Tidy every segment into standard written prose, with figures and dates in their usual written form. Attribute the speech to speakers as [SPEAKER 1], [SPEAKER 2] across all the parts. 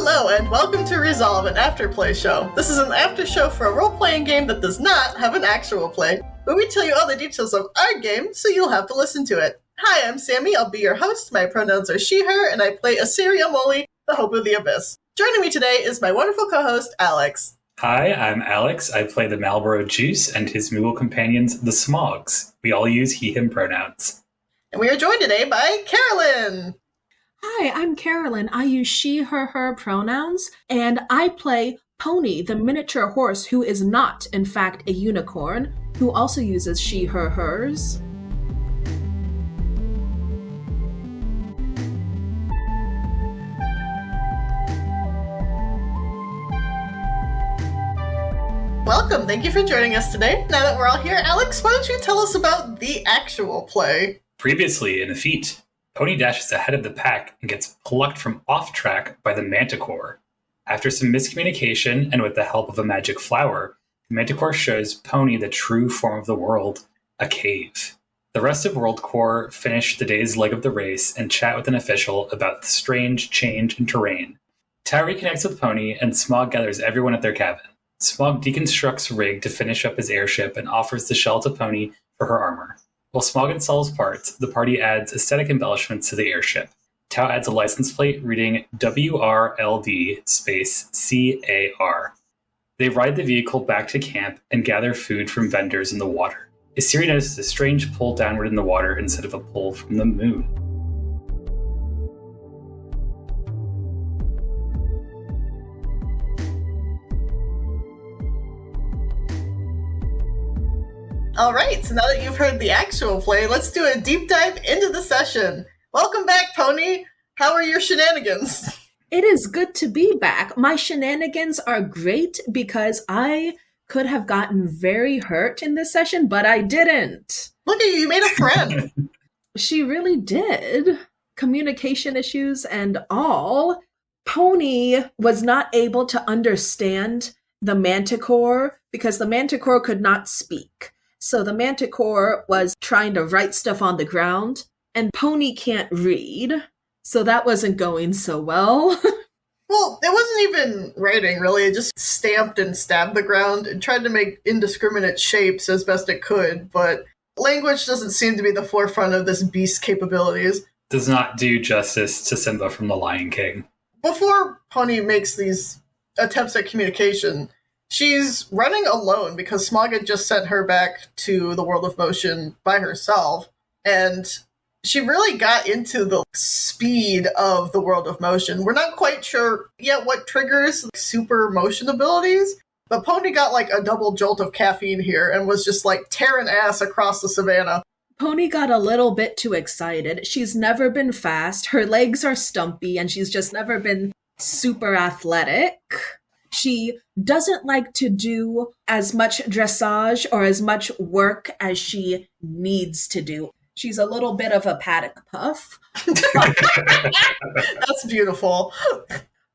[SPEAKER 1] Hello and welcome to Resolve, an afterplay show. This is an after show for a role-playing game that does not have an actual play, where we tell you all the details of our game, so you'll have to listen to it. Hi, I'm Sammie, I'll be your host, my pronouns are she, her, and I play Assyria Molly, the Hope of the Abyss. Joining me today is my wonderful co-host, Alex.
[SPEAKER 2] Hi, I'm Alex. I play the Marlboro Juice and his Moogle companions, the Smogs. We all use he, him pronouns.
[SPEAKER 1] And we are joined today by Carolyn.
[SPEAKER 3] Hi, I'm Carolyn. I use she, her pronouns, and I play Poni, the miniature horse who is not, in fact, a unicorn, who also uses she, hers.
[SPEAKER 1] Welcome, thank you for joining us today. Now that we're all here, Alex, why don't you tell us about the actual play?
[SPEAKER 2] Previously in Effete, Poni dashes ahead of the pack and gets plucked from off track by the manticore. After some miscommunication and with the help of a magic flower, the manticore shows Poni the true form of the world, a cave. The rest of WorldCorps finish the day's leg of the race and chat with an official about the strange change in terrain. Tau reconnects with Poni and Smog gathers everyone at their cabin. Smog deconstructs Rig to finish up his airship and offers the shell to Poni for her armor. While Smog installs parts, the party adds aesthetic embellishments to the airship. Tau adds a license plate reading WRLD space CAR. They ride the vehicle back to camp and gather food from vendors in the water. Assyria notices a strange pull downward in the water instead of a pull from the moon.
[SPEAKER 1] All right, so now that you've heard the actual play, let's do a deep dive into the session. Welcome back, Poni. How are your shenanigans?
[SPEAKER 3] It is good to be back. My shenanigans are great because I could have gotten very hurt in this session, but I didn't.
[SPEAKER 1] Look at you made a friend.
[SPEAKER 3] She really did. Communication issues and all. Poni was not able to understand the manticore because the manticore could not speak. So the manticore was trying to write stuff on the ground, and Poni can't read, so that wasn't going so well.
[SPEAKER 1] Well, it wasn't even writing, really. It just stamped and stabbed the ground and tried to make indiscriminate shapes as best it could, but language doesn't seem to be the forefront of this beast's capabilities.
[SPEAKER 2] Does not do justice to Simba from The Lion King.
[SPEAKER 1] Before Poni makes these attempts at communication, she's running alone because Smog had just sent her back to the world of motion by herself, and she really got into the speed of the world of motion. We're not quite sure yet what triggers super motion abilities, but Poni got like a double jolt of caffeine here and was just like tearing ass across the savannah.
[SPEAKER 3] Poni got a little bit too excited. She's never been fast, her legs are stumpy, and she's just never been super athletic. She doesn't like to do as much dressage or as much work as she needs to do. She's a little bit of a paddock puff.
[SPEAKER 1] That's beautiful.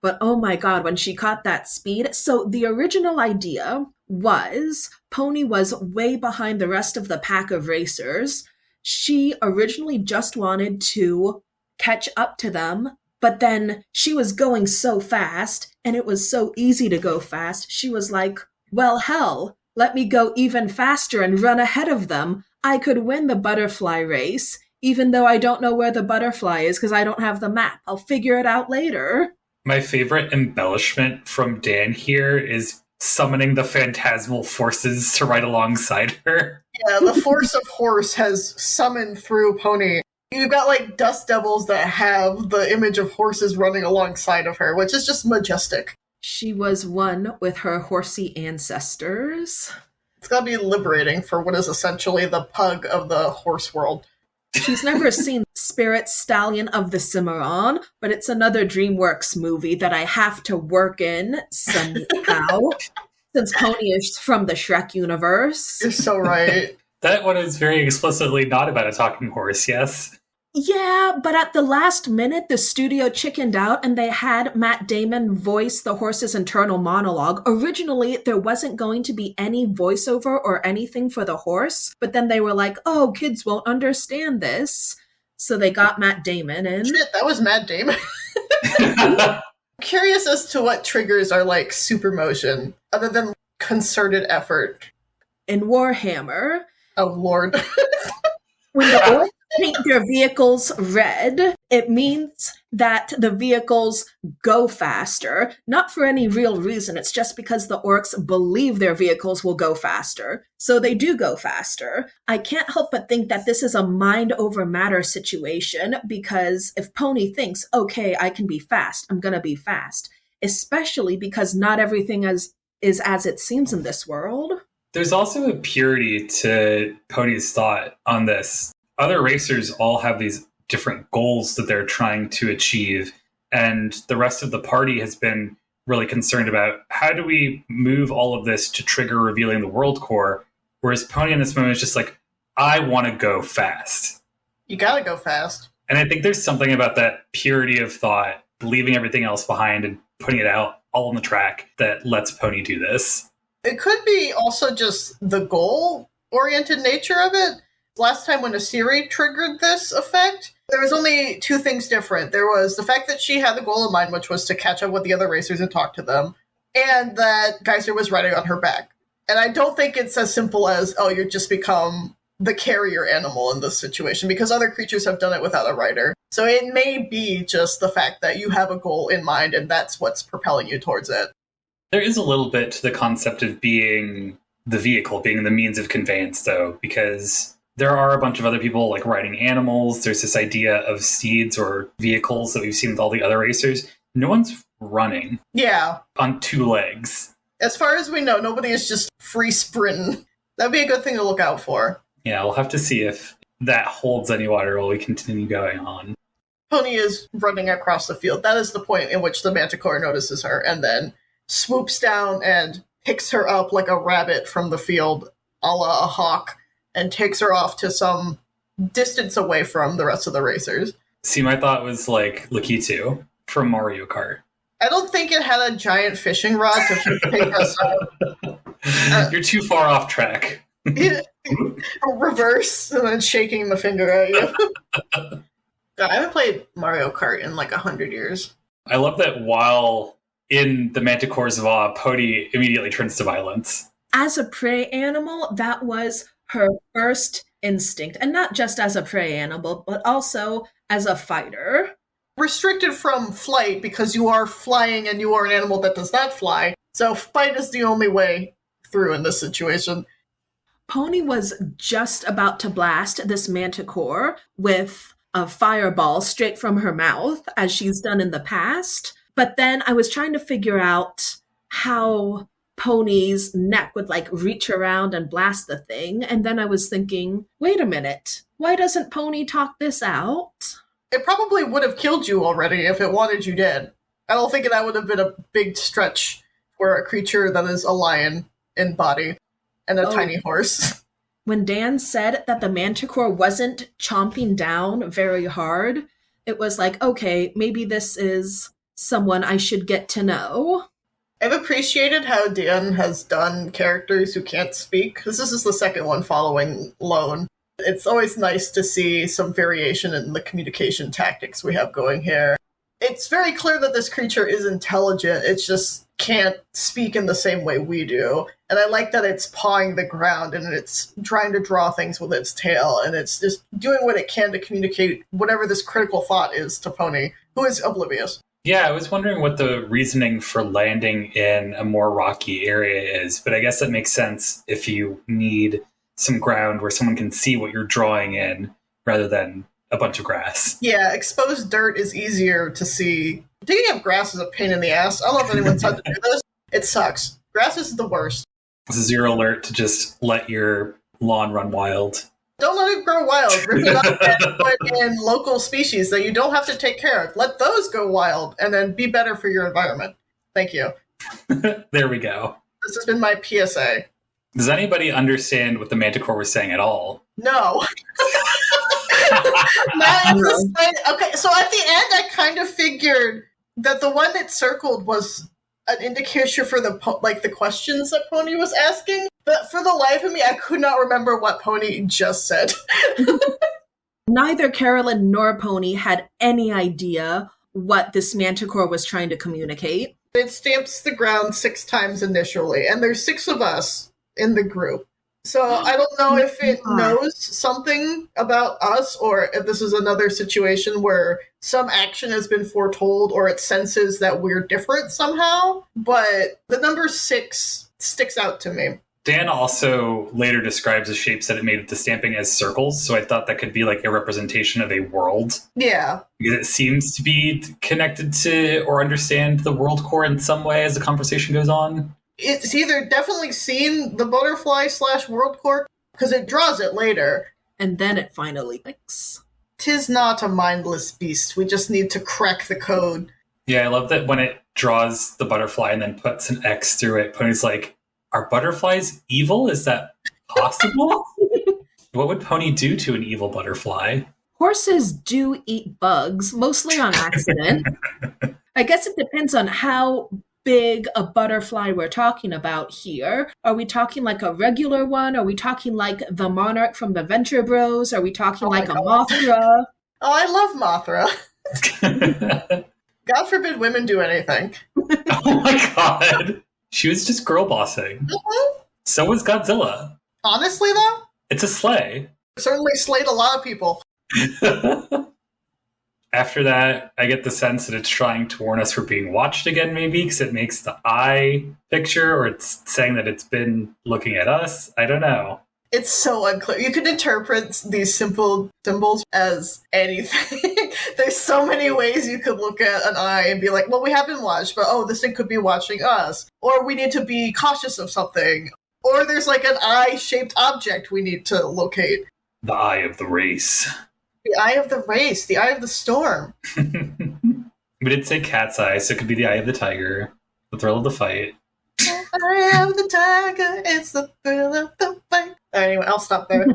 [SPEAKER 3] But oh my god, when she caught that speed. So the original idea was Poni was way behind the rest of the pack of racers. She originally just wanted to catch up to them, but then she was going so fast, and it was so easy to go fast, she was like, well, hell, let me go even faster and run ahead of them. I could win the butterfly race, even though I don't know where the butterfly is because I don't have the map. I'll figure it out later.
[SPEAKER 2] My favorite embellishment from Dan here is summoning the phantasmal forces to ride alongside her.
[SPEAKER 1] Yeah, the force of horse has summoned through Poni. You've got, like, dust devils that have the image of horses running alongside of her, which is just majestic.
[SPEAKER 3] She was one with her horsey ancestors.
[SPEAKER 1] It's gotta be liberating for what is essentially the pug of the horse world.
[SPEAKER 3] She's never seen Spirit Stallion of the Cimarron, but it's another DreamWorks movie that I have to work in somehow, since Poni is from the Shrek universe.
[SPEAKER 1] You're so right.
[SPEAKER 2] That one is very explicitly not about a talking horse, yes?
[SPEAKER 3] Yeah, but at the last minute, the studio chickened out and they had Matt Damon voice the horse's internal monologue. Originally, there wasn't going to be any voiceover or anything for the horse, but then they were like, oh, kids won't understand this. So they got Matt Damon in.
[SPEAKER 1] Shit, that was Matt Damon. Curious as to what triggers are like super motion, other than concerted effort.
[SPEAKER 3] In Warhammer,
[SPEAKER 1] Oh, Lord.
[SPEAKER 3] when the orcs paint their vehicles red, it means that the vehicles go faster, not for any real reason. It's just because the orcs believe their vehicles will go faster. So they do go faster. I can't help but think that this is a mind over matter situation, because if Poni thinks, okay, I can be fast, I'm going to be fast, especially because not everything is as it seems in this world.
[SPEAKER 2] There's also a purity to Poni's thought on this. Other racers all have these different goals that they're trying to achieve, and the rest of the party has been really concerned about how do we move all of this to trigger revealing the WorldCorps, whereas Poni in this moment is just like, I want to go fast.
[SPEAKER 1] You gotta go fast.
[SPEAKER 2] And I think there's something about that purity of thought, leaving everything else behind and putting it out all on the track, that lets Poni do this.
[SPEAKER 1] It could be also just the goal-oriented nature of it. Last time when Asiri triggered this effect, there was only two things different. There was the fact that she had the goal in mind, which was to catch up with the other racers and talk to them, and that Geyser was riding on her back. And I don't think it's as simple as, oh, you just become the carrier animal in this situation, because other creatures have done it without a rider. So it may be just the fact that you have a goal in mind, and that's what's propelling you towards it.
[SPEAKER 2] There is a little bit to the concept of being the vehicle, being the means of conveyance, though, because there are a bunch of other people like riding animals. There's this idea of steeds or vehicles that we've seen with all the other racers. No one's running.
[SPEAKER 1] Yeah.
[SPEAKER 2] On two legs.
[SPEAKER 1] As far as we know, nobody is just free sprinting. That'd be a good thing to look out for.
[SPEAKER 2] Yeah, we'll have to see if that holds any water while we continue going on.
[SPEAKER 1] Poni is running across the field. That is the point in which the manticore notices her and then swoops down and picks her up like a rabbit from the field, a la a hawk, and takes her off to some distance away from the rest of the racers.
[SPEAKER 2] See, my thought was like Lakitu from Mario Kart.
[SPEAKER 1] I don't think it had a giant fishing rod to pick us up.
[SPEAKER 2] You're too far off track.
[SPEAKER 1] Reverse and then shaking the finger at you. God, I haven't played Mario Kart in like 100 years.
[SPEAKER 2] I love that while in the Manticore's Vaw, Poni immediately turns to violence.
[SPEAKER 3] As a prey animal, that was her first instinct. And not just as a prey animal, but also as a fighter.
[SPEAKER 1] Restricted from flight because you are flying and you are an animal that does not fly. So fight is the only way through in this situation.
[SPEAKER 3] Poni was just about to blast this manticore with a fireball straight from her mouth, as she's done in the past. But then I was trying to figure out how Poni's neck would like reach around and blast the thing. And then I was thinking, wait a minute, why doesn't Poni talk this out?
[SPEAKER 1] It probably would have killed you already if it wanted you dead. I don't think that would have been a big stretch for a creature that is a lion in body and a tiny horse.
[SPEAKER 3] When Dan said that the manticore wasn't chomping down very hard, it was like, okay, maybe this is someone I should get to know.
[SPEAKER 1] I've appreciated how Dan has done characters who can't speak, because this is the second one following Lone. It's always nice to see some variation in the communication tactics we have going here. It's very clear that this creature is intelligent, it just can't speak in the same way we do. And I like that it's pawing the ground and it's trying to draw things with its tail, and it's just doing what it can to communicate whatever this critical thought is to Poni, who is oblivious.
[SPEAKER 2] Yeah, I was wondering what the reasoning for landing in a more rocky area is, but I guess that makes sense if you need some ground where someone can see what you're drawing in rather than a bunch of grass.
[SPEAKER 1] Yeah, exposed dirt is easier to see. Digging up grass is a pain in the ass. I don't know if anyone's had to do this. It sucks. Grass is the worst.
[SPEAKER 2] It's a zero alert to just let your lawn run wild.
[SPEAKER 1] Don't let it grow wild. Rip it up and put in local species that you don't have to take care of. Let those go wild and then be better for your environment. Thank you.
[SPEAKER 2] There we go.
[SPEAKER 1] This has been my PSA.
[SPEAKER 2] Does anybody understand what the manticore was saying at all?
[SPEAKER 1] No. Not at this point. Okay, so at the end, I kind of figured that the one that circled was an indication for the questions that Poni was asking. But for the life of me, I could not remember what Poni just said.
[SPEAKER 3] Neither Carolyn nor Poni had any idea what this manticore was trying to communicate.
[SPEAKER 1] It stamps the ground 6 times initially, and there's 6 of us in the group. So I don't know if it knows something about us or if this is another situation where some action has been foretold or it senses that we're different somehow. But the number 6 sticks out to me.
[SPEAKER 2] Dan also later describes the shapes that it made with the stamping as circles, so I thought that could be like a representation of a world.
[SPEAKER 1] Yeah.
[SPEAKER 2] Because it seems to be connected to or understand the WorldCorps in some way as the conversation goes on.
[SPEAKER 1] It's either definitely seen the butterfly / WorldCorps, because it draws it later.
[SPEAKER 3] And then it finally clicks.
[SPEAKER 1] 'Tis not a mindless beast. We just need to crack the code.
[SPEAKER 2] Yeah, I love that when it draws the butterfly and then puts an X through it, Pony's like, are butterflies evil? Is that possible? What would Pony do to an evil butterfly?
[SPEAKER 3] Horses do eat bugs, mostly on accident. I guess it depends on how big a butterfly we're talking about here. Are we talking like a regular one? Are we talking like the monarch from the Venture Bros? Are we talking like a Mothra?
[SPEAKER 1] Oh, I love Mothra. God forbid women do anything.
[SPEAKER 2] Oh my god. She was just girl bossing.
[SPEAKER 1] Mm-hmm.
[SPEAKER 2] So was Godzilla.
[SPEAKER 1] Honestly, though?
[SPEAKER 2] It's a sleigh.
[SPEAKER 1] Certainly slayed a lot of people.
[SPEAKER 2] After that, I get the sense that it's trying to warn us we're being watched again, maybe, because it makes the eye picture, or it's saying that it's been looking at us. I don't know.
[SPEAKER 1] It's so unclear. You could interpret these simple symbols as anything. There's so many ways you could look at an eye and be like, well, we have been watched, but oh, this thing could be watching us. Or we need to be cautious of something. Or there's like an eye-shaped object we need to locate.
[SPEAKER 2] The eye of the race.
[SPEAKER 1] The eye of the race. The eye of the storm.
[SPEAKER 2] We did say cat's eye, so it could be the eye of the tiger. The thrill of the fight.
[SPEAKER 1] Eye of the tiger, it's the thrill of the fight. Anyway, I'll stop there.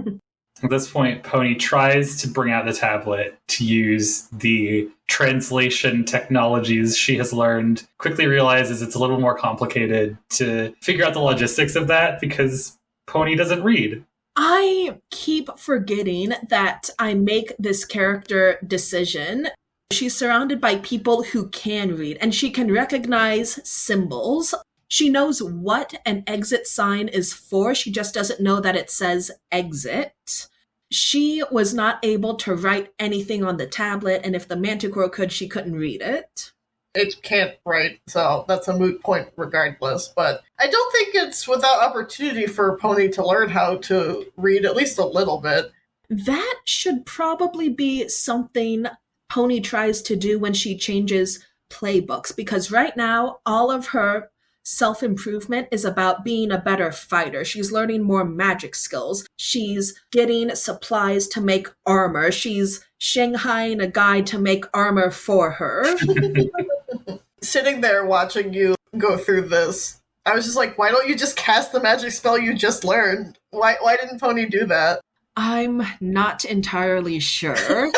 [SPEAKER 2] At this point, Pony tries to bring out the tablet to use the translation technologies she has learned, quickly realizes it's a little more complicated to figure out the logistics of that because Pony doesn't read.
[SPEAKER 3] I keep forgetting that I make this character decision. She's surrounded by people who can read, and she can recognize symbols. She knows what an exit sign is for. She just doesn't know that it says exit. She was not able to write anything on the tablet, and if the manticore could, she couldn't read it.
[SPEAKER 1] It can't write, so that's a moot point regardless. But I don't think it's without opportunity for Pony to learn how to read at least a little bit.
[SPEAKER 3] That should probably be something Pony tries to do when she changes playbooks, because right now, all of her self-improvement is about being a better fighter. She's learning more magic skills. She's getting supplies to make armor. She's shanghaiing a guy to make armor for her.
[SPEAKER 1] Sitting there watching you go through this, I was just like, why don't you just cast the magic spell you just learned? Why didn't Pony do that?
[SPEAKER 3] I'm not entirely sure.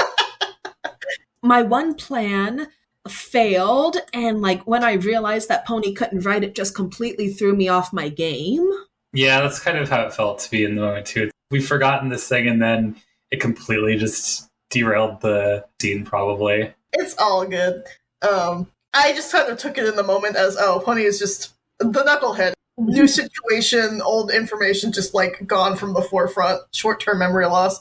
[SPEAKER 3] My one plan failed, and like when I realized that Pony couldn't write, it just completely threw me off my game.
[SPEAKER 2] Yeah, that's kind of how it felt to be in the moment too. We've forgotten this thing and then it completely just derailed the scene probably.
[SPEAKER 1] It's all good. I just kind of took it in the moment as, oh, Pony is just the knucklehead. New situation, old information just like gone from the forefront. Short-term memory loss.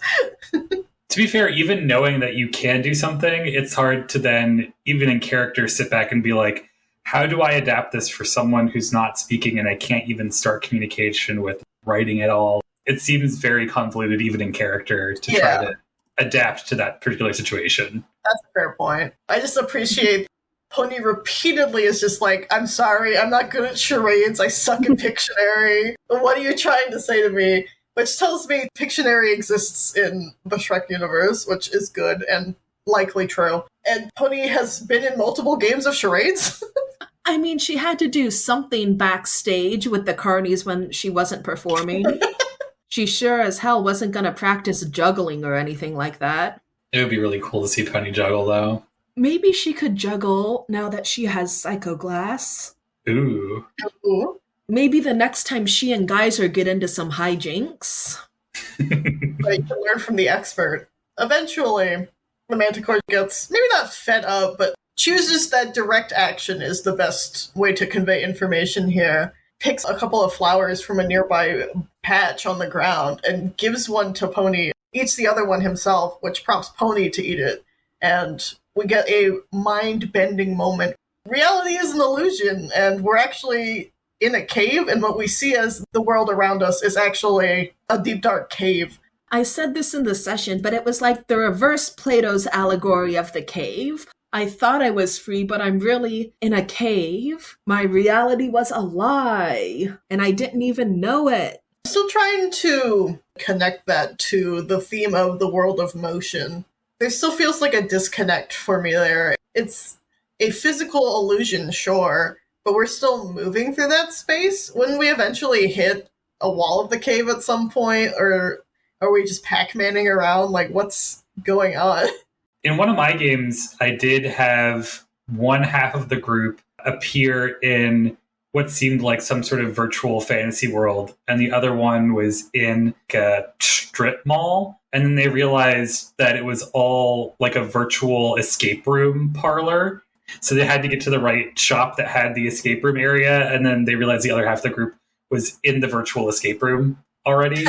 [SPEAKER 2] To be fair, even knowing that you can do something, it's hard to then, even in character, sit back and be like, how do I adapt this for someone who's not speaking and I can't even start communication with writing at all? It seems very convoluted, even in character, to try to adapt to that particular situation.
[SPEAKER 1] That's a fair point. I just appreciate Pony repeatedly is just like, I'm sorry, I'm not good at charades, I suck at Pictionary. What are you trying to say to me? Which tells me Pictionary exists in the Shrek universe, which is good and likely true. And Pony has been in multiple games of charades.
[SPEAKER 3] I mean, she had to do something backstage with the carnies when she wasn't performing. She sure as hell wasn't going to practice juggling or anything like that.
[SPEAKER 2] It would be really cool to see Pony juggle, though.
[SPEAKER 3] Maybe she could juggle now that she has Psycho Glass.
[SPEAKER 2] Ooh.
[SPEAKER 1] Ooh.
[SPEAKER 3] Maybe the next time she and Geyser get into some hijinks.
[SPEAKER 1] But you can learn from the expert. Eventually, the Manticore gets, maybe not fed up, but chooses that direct action is the best way to convey information here. Picks a couple of flowers from a nearby patch on the ground and gives one to Poni, eats the other one himself, which prompts Poni to eat it. And we get a mind-bending moment. Reality is an illusion, and we're actually in a cave, and what we see as the world around us is actually a deep, dark cave.
[SPEAKER 3] I said this in the session, but it was like the reverse Plato's allegory of the cave. I thought I was free, but I'm really in a cave. My reality was a lie, and I didn't even know it.
[SPEAKER 1] Still trying to connect that to the theme of the world of motion. There still feels like a disconnect for me there. It's a physical illusion, sure, but we're still moving through that space. Wouldn't we eventually hit a wall of the cave at some point, or are we just Pac-Manning around? Like, what's going on?
[SPEAKER 2] In one of my games, I did have one half of the group appear in what seemed like some sort of virtual fantasy world, and the other one was in a strip mall. And then they realized that it was all like a virtual escape room parlor. So they had to get to the right shop that had the escape room area, and then they realized the other half of the group was in the virtual escape room already.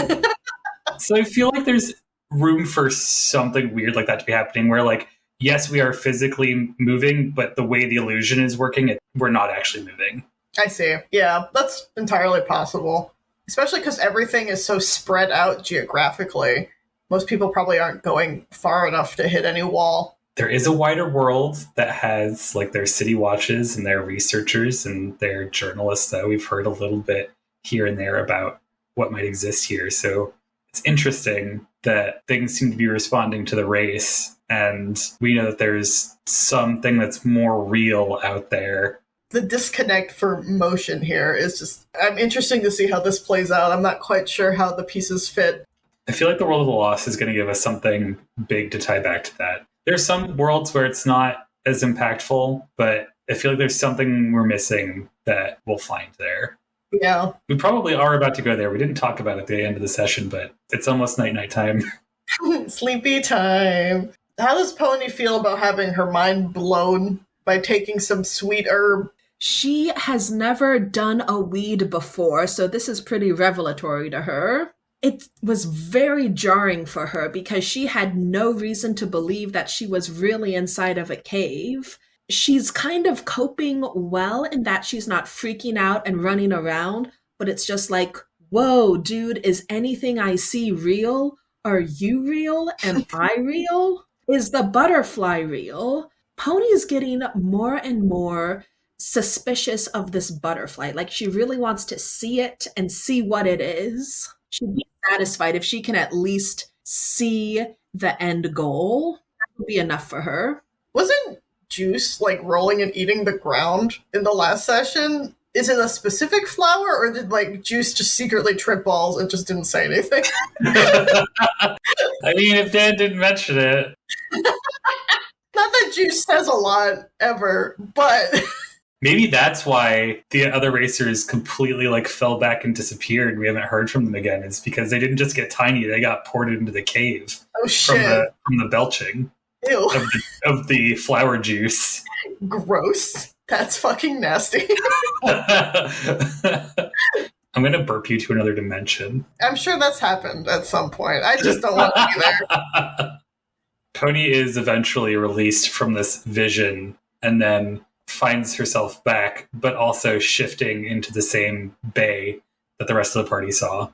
[SPEAKER 2] So I feel like there's room for something weird like that to be happening, where like, yes, we are physically moving, but the way the illusion is working, we're not actually moving.
[SPEAKER 1] I see. Yeah, that's entirely possible. Especially because everything is so spread out geographically. Most people probably aren't going far enough to hit any wall.
[SPEAKER 2] There is a wider world that has like their city watches and their researchers and their journalists that we've heard a little bit here and there about what might exist here. So it's interesting that things seem to be responding to the race, and we know that there's something that's more real out there.
[SPEAKER 1] The disconnect for motion here is just, I'm interested to see how this plays out. I'm not quite sure how the pieces fit.
[SPEAKER 2] I feel like the World of the Lost is going to give us something big to tie back to that. There's some worlds where it's not as impactful, but I feel like there's something we're missing that we'll find there.
[SPEAKER 1] Yeah.
[SPEAKER 2] We probably are about to go there. We didn't talk about it at the end of the session, but it's almost night time.
[SPEAKER 1] Sleepy time. How does Poni feel about having her mind blown by taking some sweet herb?
[SPEAKER 3] She has never done a weed before, so this is pretty revelatory to her. It was very jarring for her because she had no reason to believe that she was really inside of a cave. She's kind of coping well in that she's not freaking out and running around, but it's just like, whoa, dude, is anything I see real? Are you real? Am I real? Is the butterfly real? Poni's getting more and more suspicious of this butterfly. Like, she really wants to see it and see what it is. She'd be satisfied if she can at least see the end goal. That would be enough for her.
[SPEAKER 1] Wasn't Juice like rolling and eating the ground in the last session? Is it a specific flower, or did like Juice just secretly trip balls and just didn't say anything?
[SPEAKER 2] I mean, if Dan didn't mention it.
[SPEAKER 1] Not that Juice says a lot ever, but
[SPEAKER 2] maybe that's why the other racers completely like fell back and disappeared. We haven't heard from them again. It's because they didn't just get tiny; they got ported into the cave.
[SPEAKER 1] Oh shit!
[SPEAKER 2] From the belching.
[SPEAKER 1] Ew.
[SPEAKER 2] Of the flower juice.
[SPEAKER 1] Gross. That's fucking nasty.
[SPEAKER 2] I'm going to burp you to another dimension.
[SPEAKER 1] I'm sure that's happened at some point. I just don't want to be there.
[SPEAKER 2] Poni is eventually released from this vision and then finds herself back, but also shifting into the same bay that the rest of the party saw.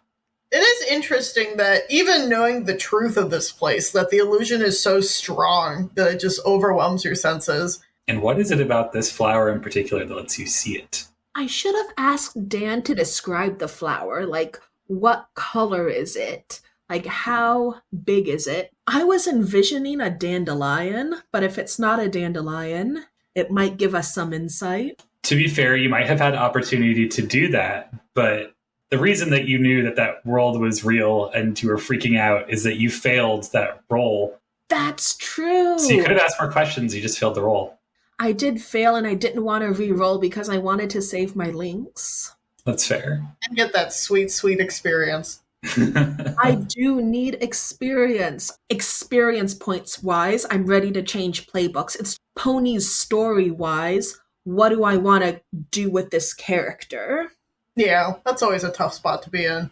[SPEAKER 1] It is interesting that even knowing the truth of this place, that the illusion is so strong that it just overwhelms your senses.
[SPEAKER 2] And what is it about this flower in particular that lets you see it?
[SPEAKER 3] I should have asked Dan to describe the flower. Like, what color is it? Like, how big is it? I was envisioning a dandelion, but if it's not a dandelion, it might give us some insight.
[SPEAKER 2] To be fair, you might have had opportunity to do that, but the reason that you knew that that world was real and you were freaking out is that you failed that roll.
[SPEAKER 3] That's true.
[SPEAKER 2] So you could have asked more questions, you just failed the roll.
[SPEAKER 3] I did fail and I didn't want to re-roll because I wanted to save my links.
[SPEAKER 2] That's fair.
[SPEAKER 1] And get that sweet, sweet experience.
[SPEAKER 3] I do need experience. Experience points wise, I'm ready to change playbooks. It's Poni's story wise. What do I want to do with this character?
[SPEAKER 1] Yeah, that's always a tough spot to be in.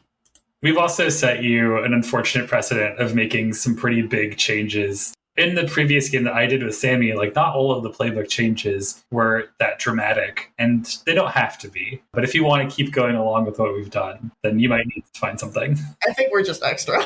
[SPEAKER 2] We've also set you an unfortunate precedent of making some pretty big changes. In the previous game that I did with Sammie, like, not all of the playbook changes were that dramatic, and they don't have to be. But if you want to keep going along with what we've done, then you might need to find something.
[SPEAKER 1] I think we're just extra.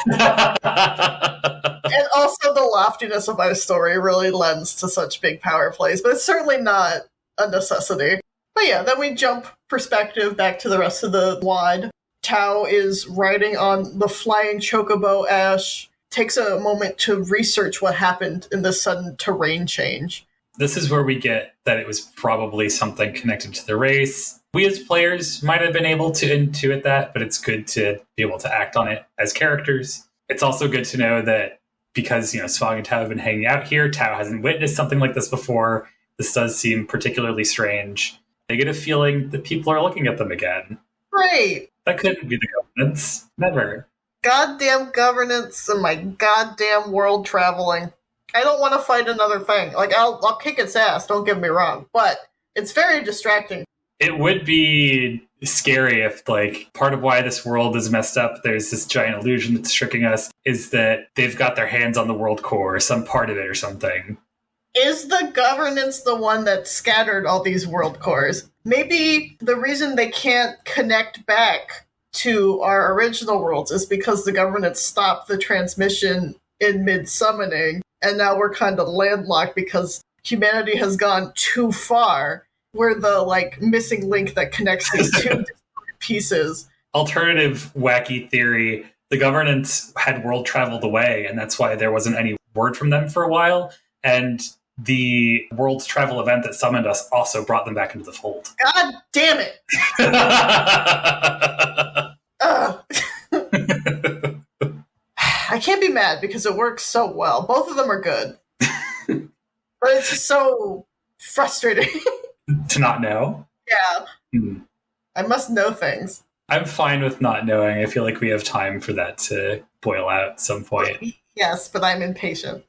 [SPEAKER 1] And also the loftiness of our story really lends to such big power plays, but it's certainly not a necessity. But yeah, then we jump perspective back to the rest of the WAD. Tau is riding on the flying chocobo Ash, takes a moment to research what happened in this sudden terrain change.
[SPEAKER 2] This is where we get that it was probably something connected to the race. We as players might have been able to intuit that, but it's good to be able to act on it as characters. It's also good to know that because, Smog and Tau have been hanging out here, Tau hasn't witnessed something like this before. This does seem particularly strange. They get a feeling that people are looking at them again.
[SPEAKER 1] Great!
[SPEAKER 2] That couldn't be the governance. Never.
[SPEAKER 1] Goddamn governance and my goddamn world traveling. I don't want to fight another thing. Like, I'll kick its ass, don't get me wrong, but it's very distracting.
[SPEAKER 2] It would be scary if, like, part of why this world is messed up, there's this giant illusion that's tricking us, is that they've got their hands on the WorldCorps, or some part of it or something.
[SPEAKER 1] Is the governance the one that scattered all these WorldCorps? Maybe the reason they can't connect back to our original worlds is because the governance stopped the transmission in mid-summoning, and now we're kind of landlocked because humanity has gone too far. We're the, missing link that connects these two pieces.
[SPEAKER 2] Alternative wacky theory, the governance had world traveled away, and that's why there wasn't any word from them for a while, and the world travel event that summoned us also brought them back into the fold.
[SPEAKER 1] God damn it! I can't be mad because it works so well. Both of them are good. But it's just so frustrating.
[SPEAKER 2] To not know?
[SPEAKER 1] Yeah. I must know things.
[SPEAKER 2] I'm fine with not knowing. I feel like we have time for that to boil out at some point.
[SPEAKER 1] Yes, but I'm impatient.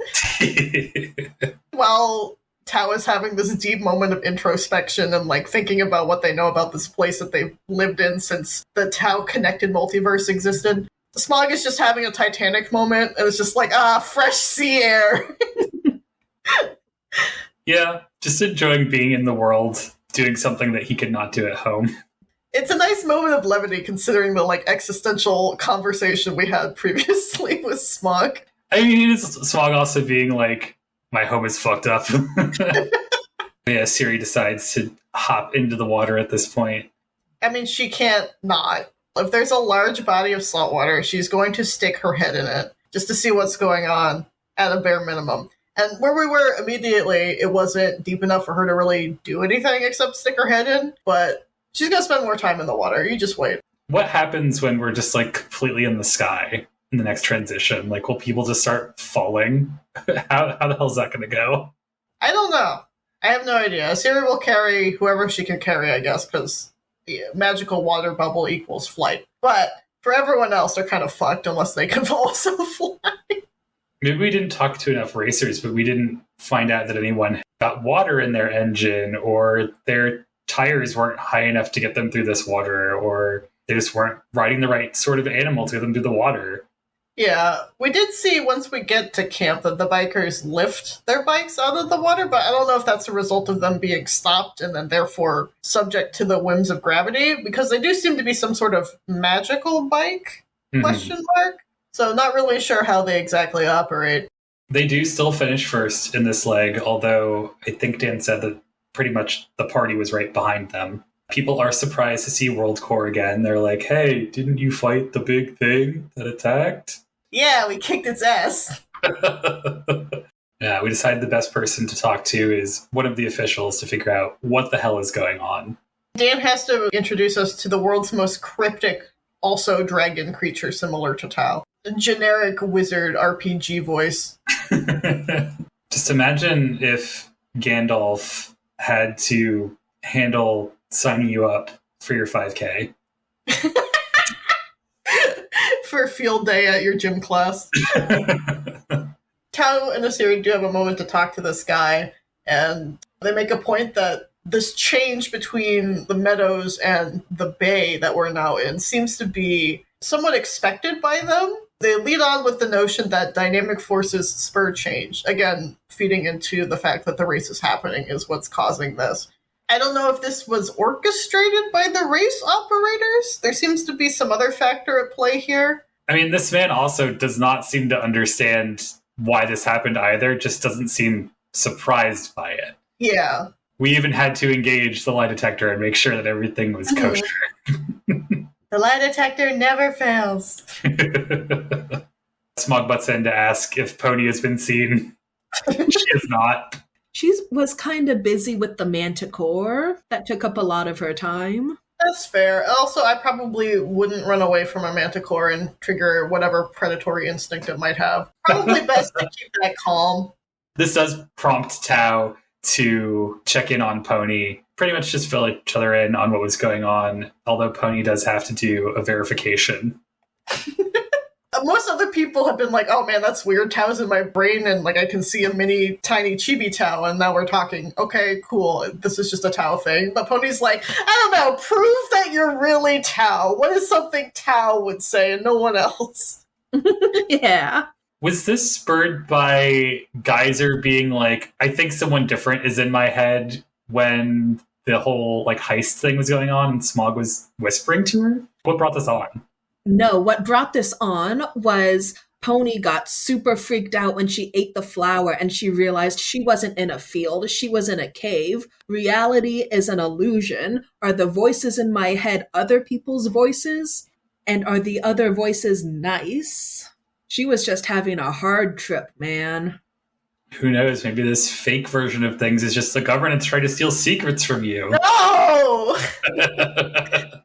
[SPEAKER 1] While Tau is having this deep moment of introspection and thinking about what they know about this place that they've lived in since the Tau connected multiverse existed, Smog is just having a Titanic moment, and it's just fresh sea air.
[SPEAKER 2] Yeah, just enjoying being in the world, doing something that he could not do at home.
[SPEAKER 1] It's a nice moment of levity considering the existential conversation we had previously with Smog.
[SPEAKER 2] I mean, it's Smog also being my home is fucked up. Yeah, Siri decides to hop into the water at this point.
[SPEAKER 1] I mean, she can't not. If there's a large body of salt water, she's going to stick her head in it just to see what's going on at a bare minimum. And where we were immediately, it wasn't deep enough for her to really do anything except stick her head in, but she's going to spend more time in the water. You just wait.
[SPEAKER 2] What happens when we're just completely in the sky in the next transition? Will people just start falling? How the hell is that going to go?
[SPEAKER 1] I don't know. I have no idea. Siri will carry whoever she can carry, I guess, because the magical water bubble equals flight. But for everyone else, they're kind of fucked unless they can also fly.
[SPEAKER 2] Maybe we didn't talk to enough racers, but we didn't find out that anyone got water in their engine, or their tires weren't high enough to get them through this water, or they just weren't riding the right sort of animal to get them through the water.
[SPEAKER 1] Yeah, we did see once we get to camp that the bikers lift their bikes out of the water, but I don't know if that's a result of them being stopped and then therefore subject to the whims of gravity, because they do seem to be some sort of magical bike, question mark. So not really sure how they exactly operate.
[SPEAKER 2] They do still finish first in this leg, although I think Dan said that pretty much the party was right behind them. People are surprised to see WorldCorps again. They're like, hey, didn't you fight the big thing that attacked?
[SPEAKER 1] Yeah, we kicked its ass.
[SPEAKER 2] Yeah, we decided the best person to talk to is one of the officials to figure out what the hell is going on.
[SPEAKER 1] Dan has to introduce us to the world's most cryptic, also dragon creature similar to Tau. A generic wizard RPG voice.
[SPEAKER 2] Just imagine if Gandalf had to handle signing you up for your 5K.
[SPEAKER 1] for a field day at your gym class. Tau and Asiri do have a moment to talk to this guy, and they make a point that this change between the meadows and the bay that we're now in seems to be somewhat expected by them. They lead on with the notion that dynamic forces spur change, again, feeding into the fact that the race is happening is what's causing this. I don't know if this was orchestrated by the race operators. There seems to be some other factor at play here.
[SPEAKER 2] I mean, this man also does not seem to understand why this happened either, just doesn't seem surprised by it.
[SPEAKER 1] Yeah.
[SPEAKER 2] We even had to engage the lie detector and make sure that everything was kosher.
[SPEAKER 1] The lie detector never fails.
[SPEAKER 2] Smog butts in to ask if Poni has been seen. She is not.
[SPEAKER 3] She was kind of busy with the manticore. That took up a lot of her time.
[SPEAKER 1] That's fair. Also, I probably wouldn't run away from a manticore and trigger whatever predatory instinct it might have. Probably best to keep that calm.
[SPEAKER 2] This does prompt Tau to check in on Poni, pretty much just fill each other in on what was going on, although Poni does have to do a verification.
[SPEAKER 1] Most other people have been like, oh man, that's weird. Tau's in my brain and like I can see a mini tiny chibi Tau, and now we're talking, okay, cool, this is just a Tau thing. But Poni's like, I don't know, prove that you're really Tau. What is something Tau would say and no one else?
[SPEAKER 3] Yeah.
[SPEAKER 2] Was this spurred by Geyser being like, I think someone different is in my head when the whole like heist thing was going on and Smog was whispering to her? What brought this on?
[SPEAKER 3] No, what brought this on was Poni got super freaked out when she ate the flower and she realized she wasn't in a field, she was in a cave. Reality is an illusion. Are the voices in my head other people's voices? And are the other voices nice? She was just having a hard trip, man.
[SPEAKER 2] Who knows? Maybe this fake version of things is just the governance trying to steal secrets from you.
[SPEAKER 1] No!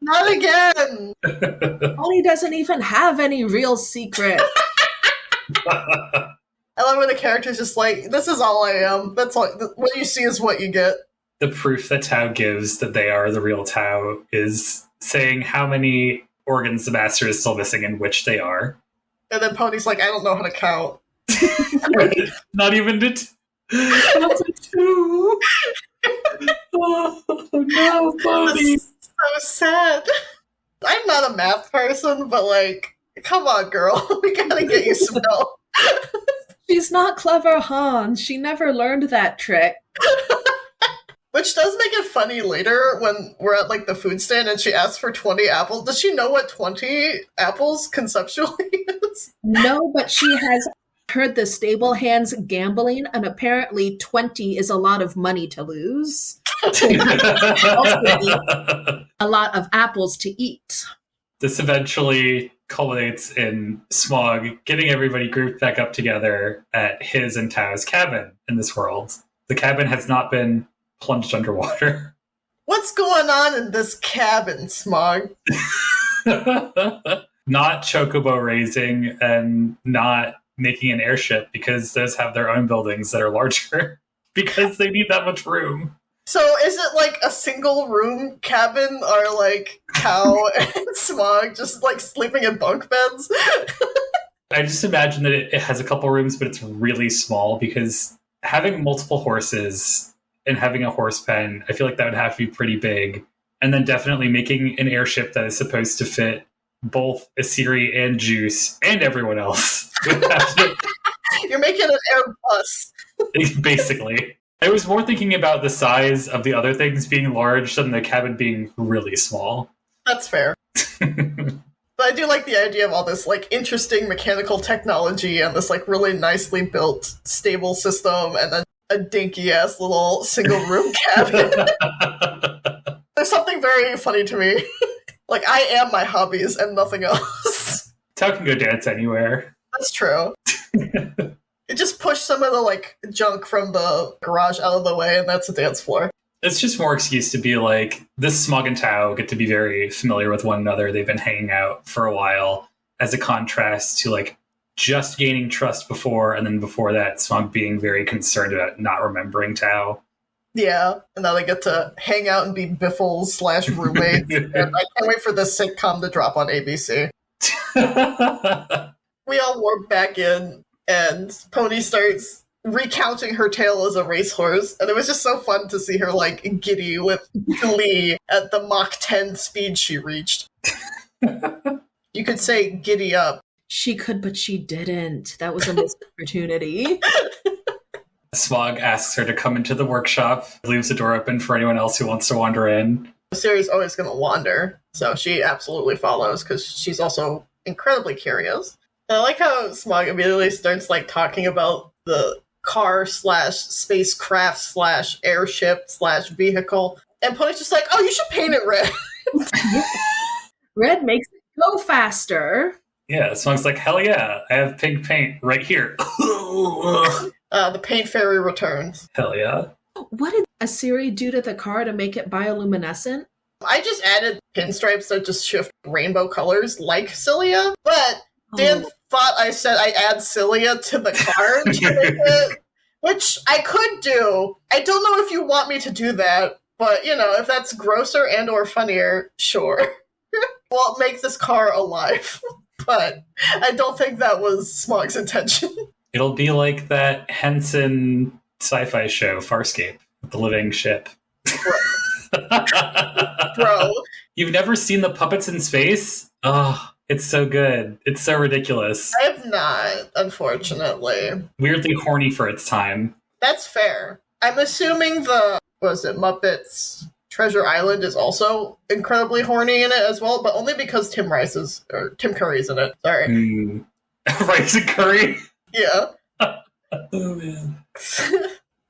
[SPEAKER 1] Not again!
[SPEAKER 3] Poni doesn't even have any real secret.
[SPEAKER 1] I love when the character's just like, this is all I am. That's all. What you see is what you get.
[SPEAKER 2] The proof that Tau gives that they are the real Tau is saying how many organs the master is still missing and which they are.
[SPEAKER 1] And then Poni's like, I don't know how to count.
[SPEAKER 2] Not even to that's a 2. Oh no, Poni.
[SPEAKER 1] So sad. I'm not a math person, but like, come on, girl. We gotta get you some help.
[SPEAKER 3] She's not clever, Hans. She never learned that trick.
[SPEAKER 1] Which does make it funny later when we're at like the food stand and she asks for 20 apples. Does she know what 20 apples conceptually is?
[SPEAKER 3] No, but she has heard the stable hands gambling, and apparently 20 is a lot of money to lose. A lot of apples to eat.
[SPEAKER 2] This eventually culminates in Smog getting everybody grouped back up together at his and Tau's cabin in this world. The cabin has not been plunged underwater.
[SPEAKER 1] What's going on in this cabin, Smog?
[SPEAKER 2] Not chocobo raising and not making an airship, because those have their own buildings that are larger because they need that much room.
[SPEAKER 1] So is it like a single room cabin, or like Tau and Smog just like sleeping in bunk beds?
[SPEAKER 2] I just imagine that it has a couple rooms, but it's really small, because having multiple horses and having a horse pen, I feel like that would have to be pretty big. And then definitely making an airship that is supposed to fit both Asiri and Juice and everyone else.
[SPEAKER 1] You're making an Airbus.
[SPEAKER 2] Basically. I was more thinking about the size of the other things being large than the cabin being really small.
[SPEAKER 1] That's fair. But I do like the idea of all this like interesting mechanical technology and this like really nicely built stable system, and then a dinky ass little single room cabin. There's something very funny to me. Like, I am my hobbies and nothing else.
[SPEAKER 2] Tau can go dance anywhere.
[SPEAKER 1] That's true. It just pushed some of the like junk from the garage out of the way, and that's a dance floor.
[SPEAKER 2] It's just more excuse to be like, this Smog and Tau get to be very familiar with one another. They've been hanging out for a while, as a contrast to like just gaining trust before, and then before that, Smog being very concerned about not remembering Tau.
[SPEAKER 1] Yeah, and now they get to hang out and be biffles / roommates. And I can't wait for this sitcom to drop on ABC. We all warp back in, and Poni starts recounting her tale as a racehorse, and it was just so fun to see her, like, giddy with glee at the Mach 10 speed she reached. You could say giddy up.
[SPEAKER 3] She could, but she didn't. That was a missed opportunity.
[SPEAKER 2] Smog asks her to come into the workshop, leaves the door open for anyone else who wants to wander in.
[SPEAKER 1] Siri's always going to wander, so she absolutely follows, because she's also incredibly curious. And I like how Smog immediately starts, like, talking about the car / spacecraft / airship / vehicle. And Poni's just like, oh, you should paint it red.
[SPEAKER 3] Red makes it go faster.
[SPEAKER 2] Yeah, Smog's like, hell yeah, I have pink paint right here.
[SPEAKER 1] The paint fairy returns.
[SPEAKER 2] Hell yeah.
[SPEAKER 3] What did Asiri do to the car to make it bioluminescent?
[SPEAKER 1] I just added pinstripes that just shift rainbow colors like Cilia, but Dan thought I said I add Cilia to the car to make it, which I could do. I don't know if you want me to do that, but, you know, if that's grosser and or funnier, sure. Well, make this car alive. But I don't think that was Smog's intention.
[SPEAKER 2] It'll be like that Henson sci-fi show, Farscape, with the living ship.
[SPEAKER 1] Bro.
[SPEAKER 2] You've never seen the puppets in space? Oh, it's so good. It's so ridiculous.
[SPEAKER 1] I have not, unfortunately.
[SPEAKER 2] Weirdly horny for its time.
[SPEAKER 1] That's fair. I'm assuming Muppets Treasure Island is also incredibly horny in it as well, but only because Tim Curry's in it. Sorry.
[SPEAKER 2] Rice and curry?
[SPEAKER 1] Yeah.
[SPEAKER 2] Oh, man.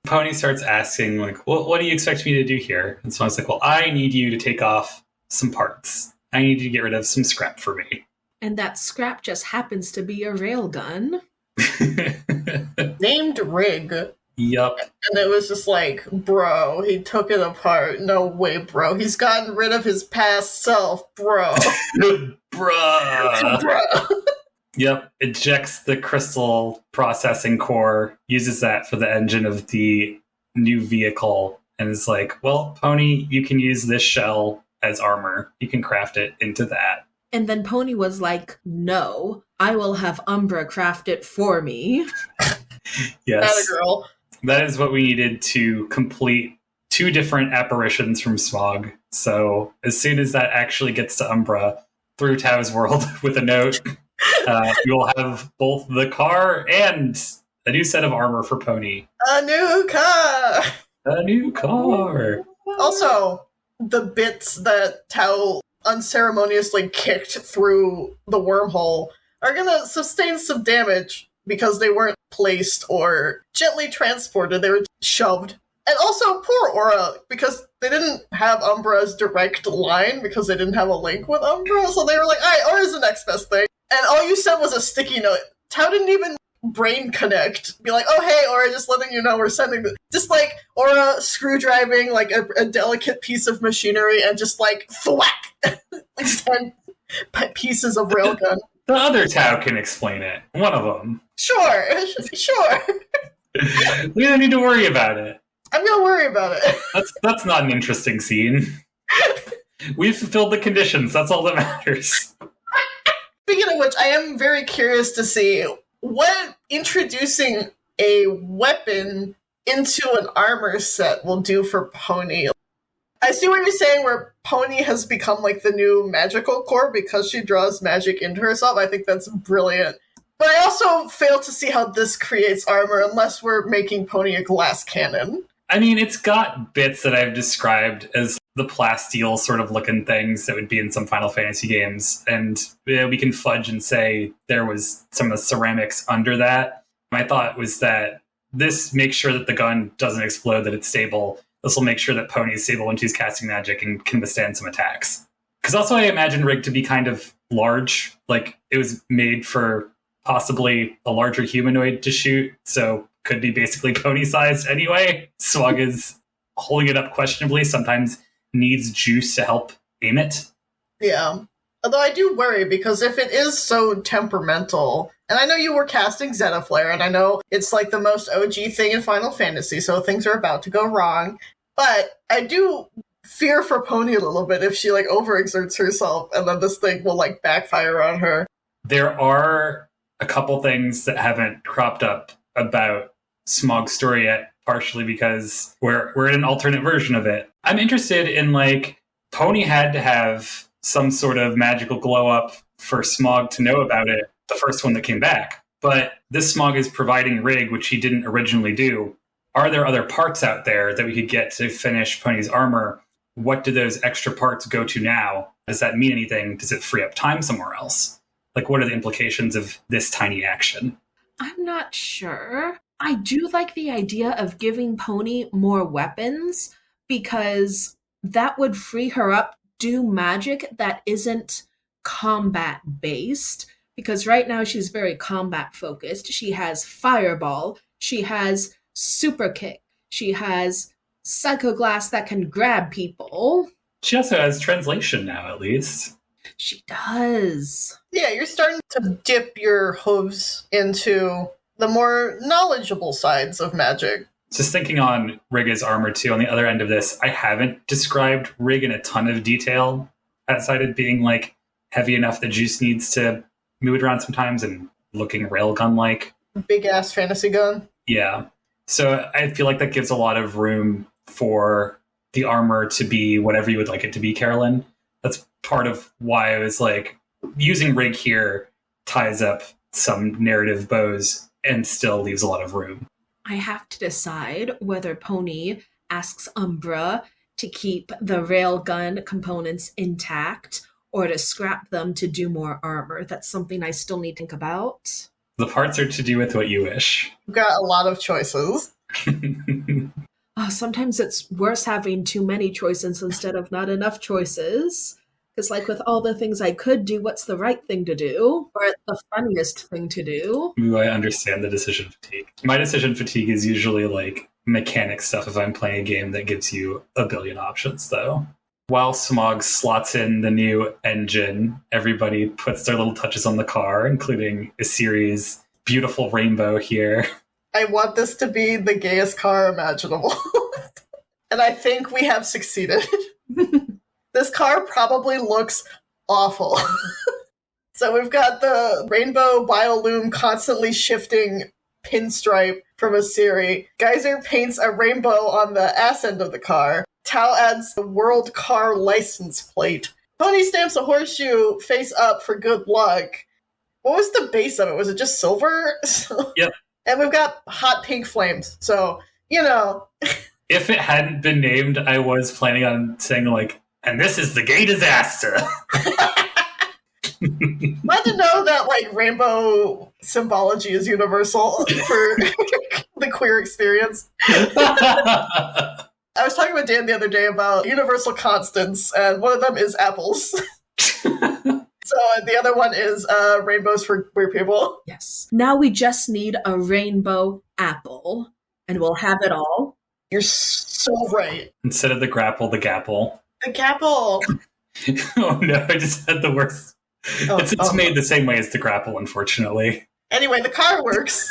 [SPEAKER 2] Poni starts asking, like, what do you expect me to do here? And so I was like, well, I need you to take off some parts. I need you to get rid of some scrap for me.
[SPEAKER 3] And that scrap just happens to be a railgun.
[SPEAKER 1] Named Rig.
[SPEAKER 2] Yup.
[SPEAKER 1] And it was just like, bro, he took it apart. No way, bro. He's gotten rid of his past self, bro.
[SPEAKER 2] Bruh.
[SPEAKER 1] Bro.
[SPEAKER 2] Yep. Ejects the crystal processing core, uses that for the engine of the new vehicle, and is like, well, Poni, you can use this shell as armor. You can craft it into that.
[SPEAKER 3] And then Poni was like, no, I will have Umbra craft it for me.
[SPEAKER 2] Yes.
[SPEAKER 1] That a girl.
[SPEAKER 2] That is what we needed to complete 2 different apparitions from Smog. So as soon as that actually gets to Umbra through Tau's world with a note, we will have both the car and a new set of armor for Poni.
[SPEAKER 1] A new car!
[SPEAKER 2] A new car!
[SPEAKER 1] Also, the bits that Tau unceremoniously kicked through the wormhole are gonna sustain some damage because they weren't placed or gently transported, they were shoved. And also, poor Aura, because they didn't have Umbra's direct line because they didn't have a link with Umbra, so they were like, alright, Aura's the next best thing. And all you said was a sticky note. Tau didn't even brain connect. Be like, oh hey, Aura, just letting you know we're sending this. Just like Aura screwdriving like a delicate piece of machinery and just like thwack! Like 10 pieces of railgun.
[SPEAKER 2] The other Tau can explain it. One of them.
[SPEAKER 1] Sure.
[SPEAKER 2] We don't need to worry about it.
[SPEAKER 1] I'm gonna worry about it.
[SPEAKER 2] That's not an interesting scene. We've fulfilled the conditions. That's all that matters.
[SPEAKER 1] Speaking of which, I am very curious to see what introducing a weapon into an armor set will do for Poni. I see what you're saying where Poni has become like the new magical core because she draws magic into herself. I think that's brilliant. But I also fail to see how this creates armor unless we're making Poni a glass cannon.
[SPEAKER 2] I mean, it's got bits that I've described as the plasteel sort of looking things that would be in some Final Fantasy games. And we can fudge and say there was some of the ceramics under that. My thought was that this makes sure that the gun doesn't explode, that it's stable. This will make sure that Poni is stable when she's casting magic and can withstand some attacks. Because also I imagine Rig to be kind of large. Like, it was made for possibly a larger humanoid to shoot, so could be basically Poni-sized anyway. Smog is holding it up questionably, sometimes needs juice to help aim it.
[SPEAKER 1] Yeah. Although I do worry, because if it is so temperamental, and I know you were casting Zetaflare, and I know it's like the most OG thing in Final Fantasy, so things are about to go wrong, but I do fear for Poni a little bit if she like overexerts herself, and then this thing will like backfire on her.
[SPEAKER 2] There are a couple things that haven't cropped up about Smog's story yet, partially because we're in an alternate version of it. I'm interested in, like, Poni had to have some sort of magical glow up for Smog to know about it, the first one that came back. But this Smog is providing rig, which he didn't originally do. Are there other parts out there that we could get to finish Poni's armor? What do those extra parts go to now? Does that mean anything? Does it free up time somewhere else? Like, what are the implications of this tiny action?
[SPEAKER 3] I'm not sure. I do like the idea of giving Poni more weapons because that would free her up to do magic that isn't combat based. Because right now she's very combat focused. She has Fireball. She has Super Kick. She has Psycho Glass that can grab people.
[SPEAKER 2] She also has translation now, at least.
[SPEAKER 3] She does.
[SPEAKER 1] Yeah, you're starting to dip your hooves into the more knowledgeable sides of magic.
[SPEAKER 2] Just thinking on Rigga's armor, too, on the other end of this, I haven't described Rig in a ton of detail outside of being, like, heavy enough that Juice needs to move it around sometimes and looking railgun-like.
[SPEAKER 1] Big-ass fantasy gun.
[SPEAKER 2] Yeah. So I feel like that gives a lot of room for the armor to be whatever you would like it to be, Carolyn. That's part of why I was like, using Rig here ties up some narrative bows and still leaves a lot of room.
[SPEAKER 3] I have to decide whether Poni asks Umbra to keep the railgun components intact or to scrap them to do more armor. That's something I still need to think about.
[SPEAKER 2] The parts are to do with what you wish.
[SPEAKER 1] You've got a lot of choices.
[SPEAKER 3] Sometimes it's worse having too many choices instead of not enough choices. Because, like, with all the things I could do, what's the right thing to do? Or the funniest thing to do?
[SPEAKER 2] Ooh, I understand the decision fatigue. My decision fatigue is usually, like, mechanic stuff if I'm playing a game that gives you a billion options, though. While Smog slots in the new engine, everybody puts their little touches on the car, including a series beautiful rainbow here.
[SPEAKER 1] I want this to be the gayest car imaginable. And I think we have succeeded. This car probably looks awful. So we've got the rainbow biolume constantly shifting pinstripe from a Siri. Geyser paints a rainbow on the ass end of the car. Tau adds the Wrld Car license plate. Poni stamps a horseshoe face up for good luck. What was the base of it? Was it just silver?
[SPEAKER 2] Yep.
[SPEAKER 1] And we've got hot pink flames. So, you know.
[SPEAKER 2] If it hadn't been named, I was planning on saying, like, and this is the gay disaster.
[SPEAKER 1] Glad to know that, like, rainbow symbology is universal for the queer experience. I was talking with Dan the other day about universal constants, and one of them is apples. So the other one is rainbows for queer people.
[SPEAKER 3] Yes. Now we just need a rainbow apple, and we'll have it all.
[SPEAKER 1] You're so right.
[SPEAKER 2] Instead of the grapple, the gapple.
[SPEAKER 1] The gapple.
[SPEAKER 2] Oh no, I just had the worst.
[SPEAKER 1] Oh,
[SPEAKER 2] it's made the same way as the grapple, unfortunately.
[SPEAKER 1] Anyway, the car works.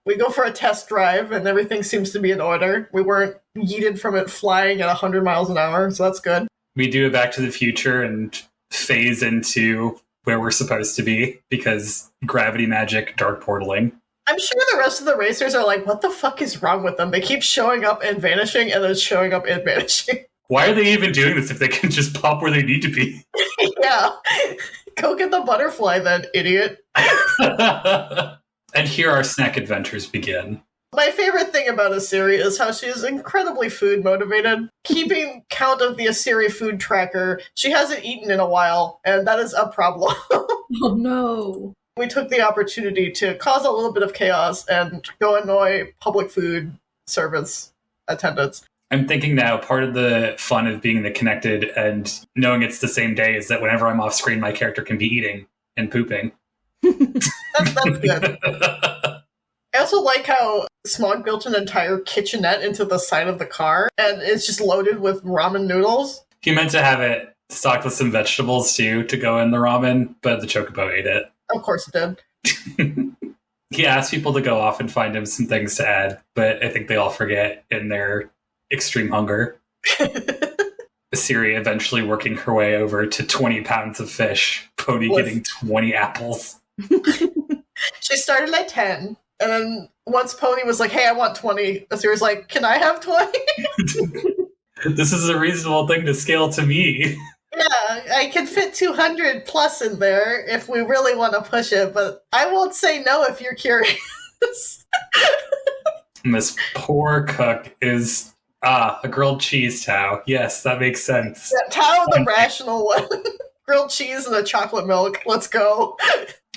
[SPEAKER 1] We go for a test drive, and everything seems to be in order. We weren't yeeted from it flying at 100 miles an hour, so that's good.
[SPEAKER 2] We do a Back to the Future and phase into where we're supposed to be, because gravity magic, dark portaling.
[SPEAKER 1] I'm sure the rest of the racers are like, what the fuck is wrong with them? They keep showing up and vanishing, and then showing up and vanishing.
[SPEAKER 2] Why are they even doing this if they can just pop where they need to be?
[SPEAKER 1] Yeah. Go get the butterfly then, idiot.
[SPEAKER 2] And here our snack adventures begin.
[SPEAKER 1] My favorite thing about Asiri is how she is incredibly food motivated. Keeping count of the Asiri food tracker, she hasn't eaten in a while, and that is a problem.
[SPEAKER 3] Oh no.
[SPEAKER 1] We took the opportunity to cause a little bit of chaos and go annoy public food service attendants.
[SPEAKER 2] I'm thinking now, part of the fun of being the connected and knowing it's the same day is that whenever I'm off screen, my character can be eating and pooping.
[SPEAKER 1] That's good. I also like how Smog built an entire kitchenette into the side of the car, and it's just loaded with ramen noodles.
[SPEAKER 2] He meant to have it stocked with some vegetables, too, to go in the ramen, but the chocobo ate it.
[SPEAKER 1] Of course it did.
[SPEAKER 2] He asked people to go off and find him some things to add, but I think they all forget in their extreme hunger. Asiri eventually working her way over to 20 pounds of fish, Poni getting 20 apples.
[SPEAKER 1] She started at 10, and then once Poni was like, hey, I want 20, Asiri was like, can I have 20?
[SPEAKER 2] This is a reasonable thing to scale to me.
[SPEAKER 1] Yeah, I can fit 200 plus in there if we really want to push it, but I won't say no if you're curious.
[SPEAKER 2] And this poor cook is, a grilled cheese Tau. Yes, that makes sense.
[SPEAKER 1] Yeah, Tau, the rational one. Grilled cheese and a chocolate milk. Let's go.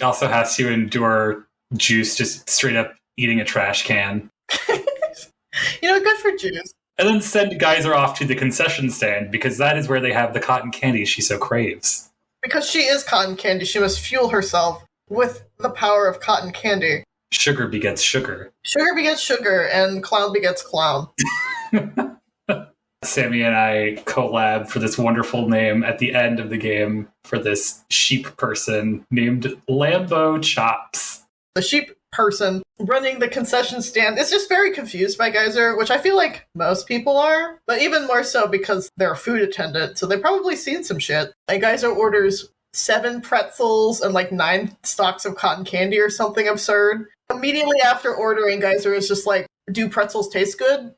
[SPEAKER 2] Also has to endure Juice just straight up eating a trash can.
[SPEAKER 1] Good for Juice.
[SPEAKER 2] And then send Geyser off to the concession stand because that is where they have the cotton candy she so craves.
[SPEAKER 1] Because she is cotton candy, she must fuel herself with the power of cotton candy.
[SPEAKER 2] Sugar begets sugar.
[SPEAKER 1] Sugar begets sugar, and clown begets clown.
[SPEAKER 2] Sammie and I collab for this wonderful name at the end of the game for this sheep person named Lambo Chops.
[SPEAKER 1] The sheep person running the concession stand is just very confused by Geyser, which I feel like most people are, but even more so because they're a food attendant, so they've probably seen some shit. And Geyser orders 7 pretzels and 9 stalks of cotton candy or something absurd. Immediately after ordering, Geyser is just like, do pretzels taste good?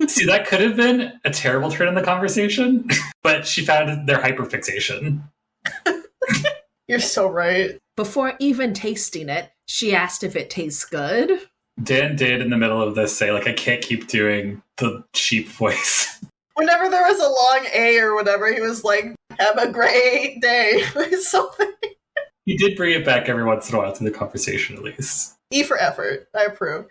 [SPEAKER 2] See, that could have been a terrible turn in the conversation, but she found their hyperfixation.
[SPEAKER 1] You're so right.
[SPEAKER 3] Before even tasting it, she asked if it tastes good.
[SPEAKER 2] Dan did in the middle of this say, I can't keep doing the sheep voice.
[SPEAKER 1] Whenever there was a long A or whatever, he was like, have a great day, or something.
[SPEAKER 2] He did bring it back every once in a while to the conversation, at least.
[SPEAKER 1] E for effort. I approve.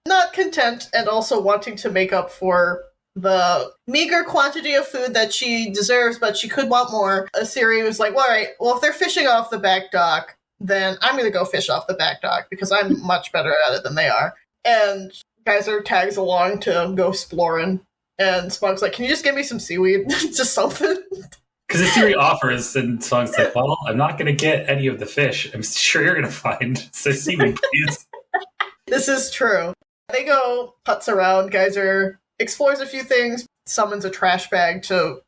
[SPEAKER 1] Not content, and also wanting to make up for the meager quantity of food that she deserves, but she could want more. Asiri was like, all right, well, if they're fishing off the back dock, then I'm going to go fish off the back dock because I'm much better at it than they are. And Geyser tags along to go exploring. And Smog's like, can you just give me some seaweed? Just something.
[SPEAKER 2] Because Asiri offers, and Smog's like, well, I'm not going to get any of the fish. I'm sure you're going to find. So seaweed, please.
[SPEAKER 1] This is true. They go putz around. Geyser explores a few things, summons a trash bag to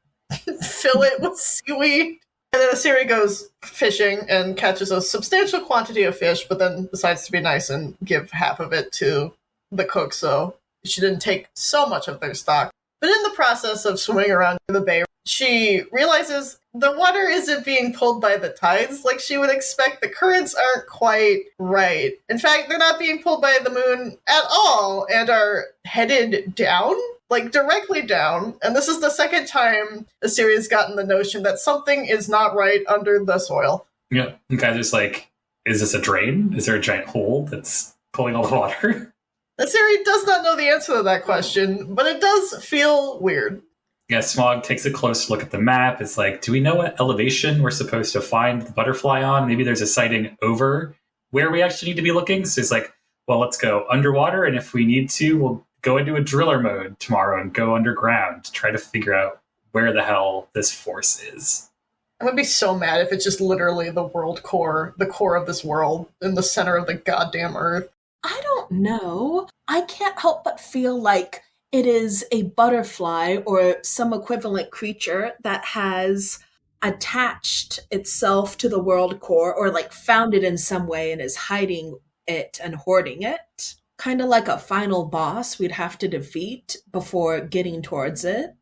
[SPEAKER 1] fill it with seaweed. And then Asiri goes fishing and catches a substantial quantity of fish, but then decides to be nice and give half of it to the cook, so she didn't take so much of their stock. But in the process of swimming around the bay, she realizes the water isn't being pulled by the tides like she would expect. The currents aren't quite right. In fact, they're not being pulled by the moon at all and are headed down, directly down. And this is the second time Asiri has gotten the notion that something is not right under the soil.
[SPEAKER 2] Yeah, and Geyser's like, is this a drain? Is there a giant hole that's pulling all the water?
[SPEAKER 1] Asiri does not know the answer to that question, but it does feel weird.
[SPEAKER 2] Yeah, Smog takes a close look at the map. It's like, do we know what elevation we're supposed to find the butterfly on? Maybe there's a sighting over where we actually need to be looking. So it's like, well, let's go underwater, and if we need to, we'll go into a driller mode tomorrow and go underground to try to figure out where the hell this force is.
[SPEAKER 1] I'm gonna be so mad if it's just literally the Wrld Car, the core of this world, in the center of the goddamn Earth.
[SPEAKER 3] I don't know. I can't help but feel like it is a butterfly or some equivalent creature that has attached itself to the WorldCorps or found it in some way and is hiding it and hoarding it. Kind of like a final boss we'd have to defeat before getting towards it.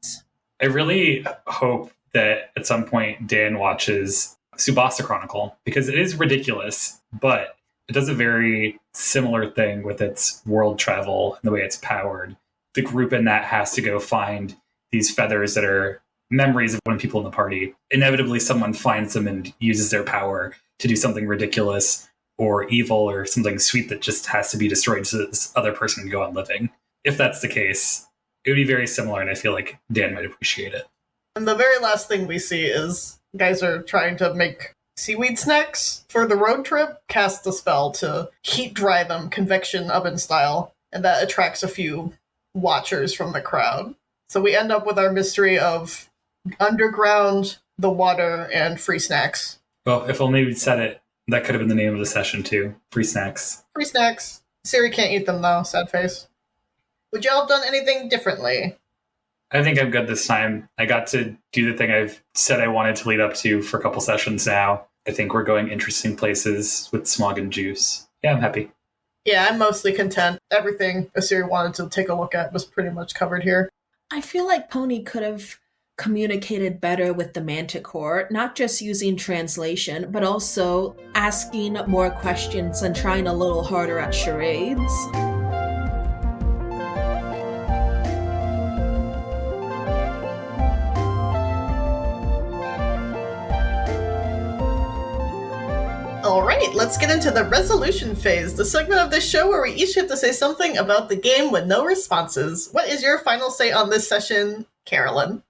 [SPEAKER 2] I really hope that at some point Dan watches Tsubasa Chronicle, because it is ridiculous, but it does a very similar thing with its world travel and the way it's powered. The group in that has to go find these feathers that are memories of when people in the party. Inevitably, someone finds them and uses their power to do something ridiculous or evil or something sweet that just has to be destroyed so that this other person can go on living. If that's the case, it would be very similar, and I feel like Dan might appreciate it.
[SPEAKER 1] And the very last thing we see is Geyser trying to make seaweed snacks for the road trip, cast a spell to heat dry them convection oven style, and that attracts a few watchers from the crowd. So we end up with our mystery of underground, the water, and free snacks.
[SPEAKER 2] Well, if only we'd said it, that could have been the name of the session too. Free snacks.
[SPEAKER 1] Free snacks. Siri can't eat them though, sad face. Would y'all have done anything differently?
[SPEAKER 2] I think I'm good this time. I got to do the thing I've said I wanted to lead up to for a couple sessions now. I think we're going interesting places with Smog and Juice. Yeah, I'm happy.
[SPEAKER 1] Yeah, I'm mostly content. Everything Asiri wanted to take a look at was pretty much covered here.
[SPEAKER 3] I feel like Poni could have communicated better with the manticore, not just using translation, but also asking more questions and trying a little harder at charades.
[SPEAKER 1] All right, let's get into the resolution phase, the segment of this show where we each have to say something about the game with no responses. What is your final say on this session, Carolyn?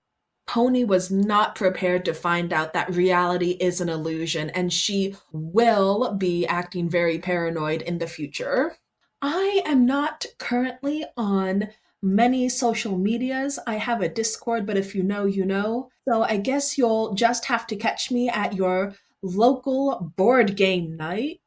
[SPEAKER 3] Poni was not prepared to find out that reality is an illusion, and she will be acting very paranoid in the future. I am not currently on many social medias. I have a Discord, but if you know, you know. So I guess you'll just have to catch me at your local board game night.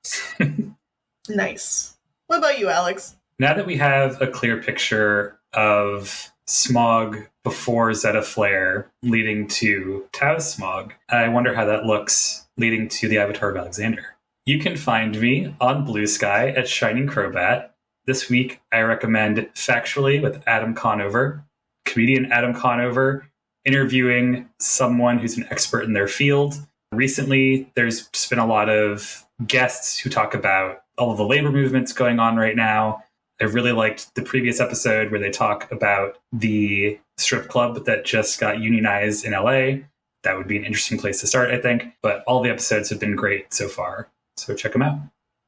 [SPEAKER 1] Nice. What about you, Alex?
[SPEAKER 2] Now that we have a clear picture of Smog before Zeta Flare leading to Tau's Smog, I wonder how that looks leading to the Avatar of Alexander. You can find me on Blue Sky at Shining Crowbat. This week, I recommend Factually with Adam Conover, comedian Adam Conover, interviewing someone who's an expert in their field. Recently, there's just been a lot of guests who talk about all of the labor movements going on right now. I really liked the previous episode where they talk about the strip club that just got unionized in LA. That would be an interesting place to start, I think. But all the episodes have been great so far. So check them out.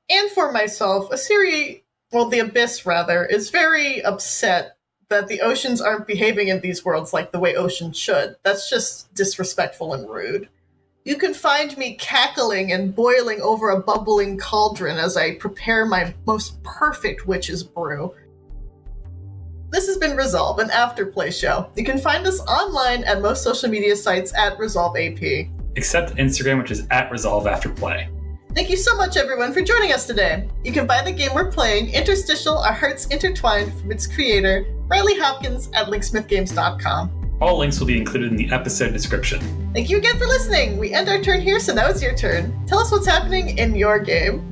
[SPEAKER 1] And for myself, Asiri, well, the Abyss rather, is very upset that the oceans aren't behaving in these worlds like the way oceans should. That's just disrespectful and rude. You can find me cackling and boiling over a bubbling cauldron as I prepare my most perfect witch's brew. This has been Resolve, an afterplay show. You can find us online at most social media sites at ResolveAP.
[SPEAKER 2] Except Instagram, which is at ResolveAfterPlay.
[SPEAKER 1] Thank you so much, everyone, for joining us today. You can buy the game we're playing, Interstitial, Our Hearts Intertwined, from its creator, Riley Hopkins, at linksmithgames.com.
[SPEAKER 2] All links will be included in the episode description.
[SPEAKER 1] Thank you again for listening. We end our turn here, so now it's your turn. Tell us what's happening in your game.